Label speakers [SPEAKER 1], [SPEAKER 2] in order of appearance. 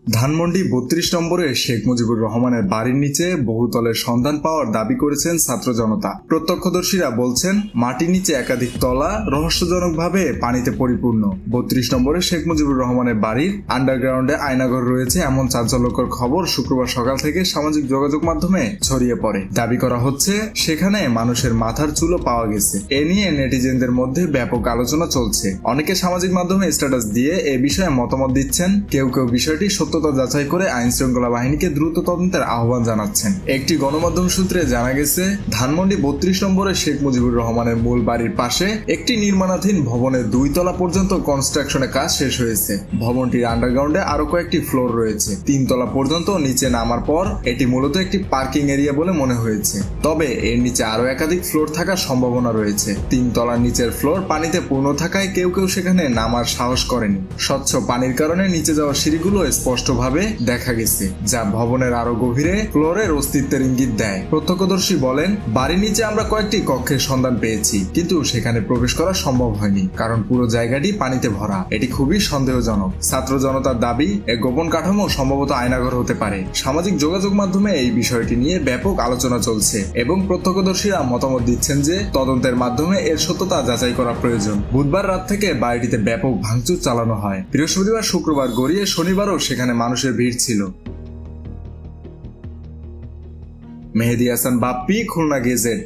[SPEAKER 1] ধানমন্ডি ৩২ নম্বরে শেখ মুজিবুর রহমানের বাড়ির নিচে বহুতলের সন্ধান পাওয়ার দাবি করেছেন ছাত্র জনতা। প্রত্যক্ষদর্শীরা বলছেন, মাটির নিচে একাধিক তলা রহস্যজনকভাবে পানিতে পরিপূর্ণ। ৩২ নম্বরে শেখ মুজিবুর রহমানের বাড়ির আন্ডারগ্রাউন্ডে আয়নাঘর রয়েছে এমন চাঞ্চল্যকর খবর শুক্রবার সকাল থেকে সামাজিক যোগাযোগ মাধ্যমে ছড়িয়ে পড়ে। দাবি করা হচ্ছে, সেখানে মানুষের মাথার চুলও পাওয়া গেছে। এ নিয়ে নেটিজেনদের মধ্যে ব্যাপক আলোচনা চলছে। অনেকে সামাজিক মাধ্যমে স্ট্যাটাস দিয়ে এ বিষয়ে মতামত দিচ্ছেন। কেউ কেউ বিষয়টি সত্যতা যাচাই করে আইন শৃঙ্খলা বাহিনীকে দ্রুত তদন্তের আহ্বান জানাচ্ছেন। একটি গণমাধ্যম সূত্রে জানা গেছে, ধানমন্ডি ৩২ নম্বরে শেখ মুজিবুর রহমানের মূল বাড়ির পাশে একটি নির্মাণাধীন ভবনের ২ তলা পর্যন্ত কনস্ট্রাকশনের কাজ শেষ হয়েছে। ভবনটির আন্ডারগ্রাউন্ডে আরো কয়েকটি ফ্লোর রয়েছে। ৩ তলা পর্যন্ত নিচে নামার পর এটি মূলত একটি পার্কিং এরিয়া বলে মনে হয়েছে। তবে এর নিচে আরো একাধিক ফ্লোর থাকার সম্ভাবনা রয়েছে। ৩ তলার নিচের ফ্লোর পানিতে পূর্ণ থাকায় কেউ কেউ সেখানে নামার সাহস করেনি। স্বচ্ছ পানির কারণে নিচে যাওয়ার সিঁড়িগুলো স্পষ্টভাবে দেখা গেছে, যা ভবনের আরো গভীরে ফ্লোরের অস্তিত্বের ইঙ্গিত দেয়। প্রত্যক্ষদর্শী বলেন, বাড়ির নিচে আমরা কয়েকটি কক্ষের সন্ধান পেয়েছি, কিন্তু সেখানে প্রবেশ করা সম্ভব হয়নি, কারণ পুরো জায়গাটি পানিতে ভরা। এটি খুবই সন্দেহজনক। ছাত্র জনতার দাবি, এক গোপন কাঠামো সম্ভবত আয়নাঘর হতে পারে। সামাজিক যোগাযোগ মাধ্যমে এই বিষয়টি নিয়ে ব্যাপক আলোচনা চলছে এবং প্রত্যক্ষদর্শীরা মতামত দিচ্ছেন যে তদন্তের মাধ্যমে এর সত্যতা যাচাই করা প্রয়োজন। বুধবার রাত থেকে বাড়িটিতে ব্যাপক ভাঙচুর চালানো হয়। বৃহস্পতিবার, শুক্রবার গড়িয়ে শনিবারও সেখানে মানুষের ভিড় ছিল। মেহেদী হাসান বাপ্পি, খুলনা গেজেট।